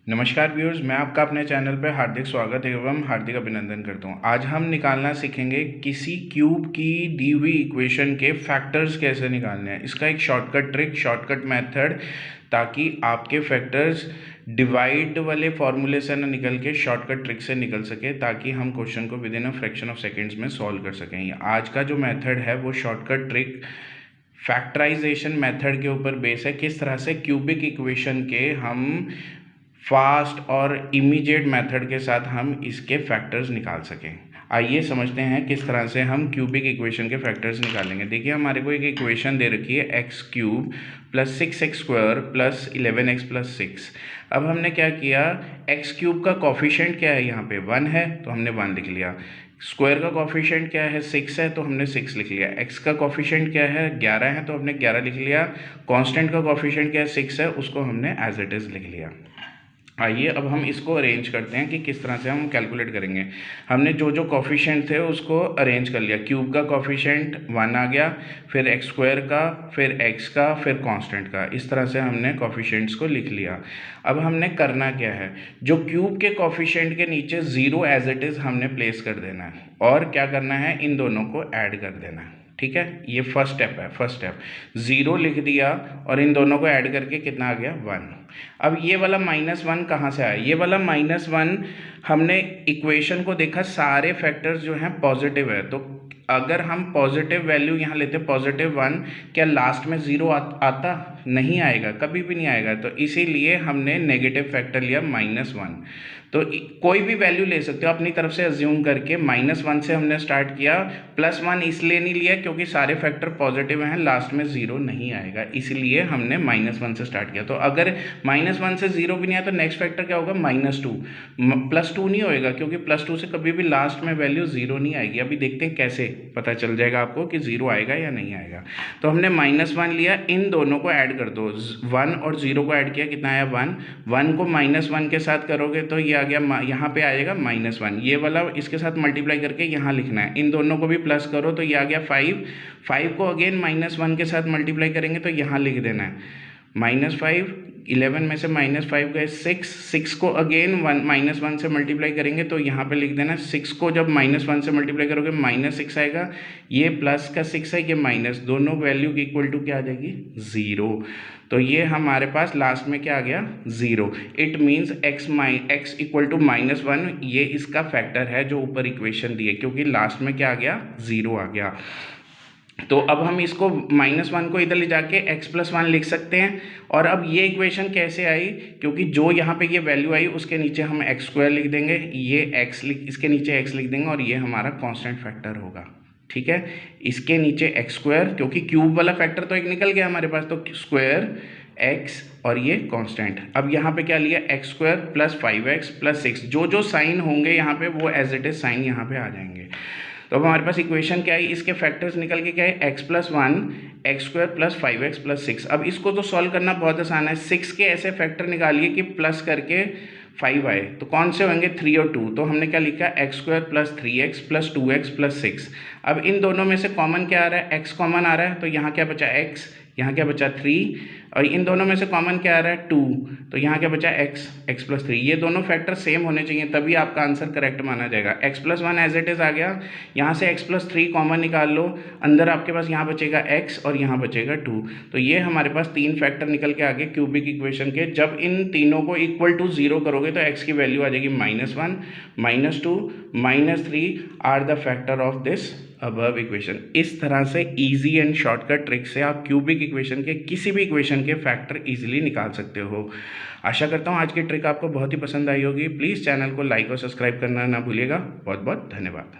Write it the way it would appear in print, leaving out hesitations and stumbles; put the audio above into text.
नमस्कार व्यूअर्स, मैं आपका अपने चैनल पर हार्दिक स्वागत एवं हार्दिक अभिनंदन करता हूं। आज हम निकालना सीखेंगे किसी क्यूब की दी हुई इक्वेशन के फैक्टर्स कैसे निकालने हैं। इसका एक शॉर्टकट ट्रिक, शॉर्टकट मेथड, ताकि आपके फैक्टर्स डिवाइड वाले फॉर्मूले से न निकल के शॉर्टकट ट्रिक से निकल सके, ताकि हम क्वेश्चन को with in a fraction of seconds में सॉल्व कर सकें। आज का जो मेथड है वो शॉर्टकट ट्रिक फैक्टराइजेशन मेथड के ऊपर बेस है। किस तरह से क्यूबिक इक्वेशन के हम फास्ट और इमीडिएट मेथड के साथ हम इसके फैक्टर्स निकाल सकें। आइए समझते हैं किस तरह से हम क्यूबिक इक्वेशन के फैक्टर्स निकालेंगे। देखिए, हमारे को एक इक्वेशन दे रखी है x cube plus 6x² plus 11x plus 6। अब हमने क्या किया, एक्स क्यूब का कॉफिशिएंट क्या है, यहाँ पे 1 है तो हमने 1 लिख लिया। स्क्वायर का कॉफिशिएंट क्या है, 6 है तो हमने 6 लिख लिया। एक्स का कॉफिशिएंट क्या है, 11 है तो हमने 11 लिख लिया। कांस्टेंट का कॉफिशिएंट क्या है, 6 है, उसको हमने एज इट इज़ लिख लिया। आइए अब हम इसको अरेंज करते हैं कि किस तरह से हम कैलकुलेट करेंगे। हमने जो जो कॉफिशिएंट थे उसको अरेंज कर लिया। क्यूब का कॉफिशिएंट 1 आ गया, फिर एक्स स्क्वायर का, फिर एक्स का, फिर कांस्टेंट का। इस तरह से हमने कॉफिशिएंट्स को लिख लिया। अब हमने करना क्या है, जो क्यूब के कॉफिशिएंट के नीचे 0 एज इट इज़ हमने प्लेस कर देना है, और क्या करना है, इन दोनों को ऐड कर देना है। ठीक है, ये फर्स्ट स्टेप है। फर्स्ट स्टेप 0 लिख दिया और इन दोनों को ऐड करके कितना आ गया, 1। अब ये वाला -1 कहाँ से आया, ये वाला -1 हमने इक्वेशन को देखा, सारे फैक्टर्स जो हैं पॉजिटिव है, तो अगर हम पॉजिटिव वैल्यू यहाँ लेते +1, क्या लास्ट में 0 आता, नहीं आएगा, कभी भी नहीं आएगा। तो इसीलिए हमने नेगेटिव फैक्टर लिया -1। तो कोई भी वैल्यू ले सकते हो अपनी तरफ से अज्यूम करके। -1 से हमने स्टार्ट किया, +1 इसलिए नहीं लिया क्योंकि सारे फैक्टर पॉजिटिव हैं, लास्ट में 0 नहीं आएगा, इसलिए हमने -1 से स्टार्ट किया। तो अगर -1 से 0 भी नहीं आया तो नेक्स्ट फैक्टर क्या होगा, -2। +2 नहीं होएगा क्योंकि +2 से कभी भी लास्ट में वैल्यू 0 नहीं आएगी। अभी देखते हैं कैसे पता चल जाएगा आपको कि 0 आएगा या नहीं आएगा। तो हमने -1 लिया, इन दोनों को ऐड कर दो, 1 और 0 को ऐड किया, कितना आया, 1। 1 को -1 के साथ करोगे तो ये आ गया, यहाँ पे आएगा -1। ये वाला इसके साथ मल्टीप्लाई करके यहाँ लिखना है, इन दोनों को भी प्लस करो तो ये आ गया 5। 5 को अगेन -1 के साथ मल्टीप्लाई करेंगे तो यहाँ लिख देना है -5। 11 में से -5 गए 6। 6 को अगेन -1 से मल्टीप्लाई करेंगे तो यहाँ पे लिख देना 6 को जब -1 से मल्टीप्लाई करोगे -6 आएगा। ये प्लस का 6 है, ये माइनस, दोनों वैल्यू की इक्वल टू क्या आ जाएगी, 0। तो ये हमारे पास लास्ट में क्या आ गया, 0। It means x equal to -1, ये इसका फैक्टर है जो ऊपर इक्वेशन दी है, क्योंकि लास्ट में क्या आ गया, 0 आ गया। तो अब हम इसको -1 को इधर ले जाके x+1 लिख सकते हैं। और अब ये इक्वेशन कैसे आई, क्योंकि जो यहाँ पे ये वैल्यू आई उसके नीचे हम x² लिख देंगे, ये इसके नीचे x लिख देंगे, और ये हमारा कांस्टेंट फैक्टर होगा। ठीक है, इसके नीचे x², क्योंकि क्यूब वाला फैक्टर तो एक निकल गया हमारे पास, तो स्क्वायर x और ये कांस्टेंट। अब यहाँ पे क्या लिया, x² प्लस 5x प्लस 6, जो जो साइन होंगे यहाँ पे वो एज इट इज साइन यहाँ पे आ जाएंगे। तो अब हमारे पास इक्वेशन क्या है, इसके फैक्टर्स निकल के क्या है, x+1 x² plus 5x plus 6। अब इसको तो सॉल्व करना बहुत आसान है। 6 के ऐसे फैक्टर निकालिए कि प्लस करके 5 आए, तो कौन से होंगे, 3 और 2। तो हमने क्या लिखा, x² plus 3x plus 2x plus 6। अब इन दोनों में से कॉमन क्या आ रहा है, x कॉमन आ रहा है, तो यहाँ क्या बचा, x, यहाँ क्या बचा 3, और इन दोनों में से कॉमन क्या आ रहा है, 2, तो यहाँ क्या बचा, x प्लस 3। ये दोनों फैक्टर सेम होने चाहिए, तभी आपका आंसर करेक्ट माना जाएगा। x+1 एज इट इज़ आ गया, यहाँ से x+3 कॉमन निकाल लो, अंदर आपके पास यहाँ बचेगा x और यहाँ बचेगा 2। तो ये हमारे पास 3 फैक्टर निकल के आ गए क्यूबिक इक्वेशन के। जब इन तीनों को इक्वल टू 0 करोगे तो x की वैल्यू आ जाएगी -1, -2, -3 are the factor of this above equation. इस तरह से इजी एंड शॉर्टकट ट्रिक से आप क्यूबिक इक्वेशन के किसी भी इक्वेशन के फैक्टर इजीली निकाल सकते हो। आशा करता हूँ आज की ट्रिक आपको बहुत ही पसंद आई होगी। प्लीज़ चैनल को लाइक और सब्सक्राइब करना ना भूलिएगा। बहुत बहुत धन्यवाद।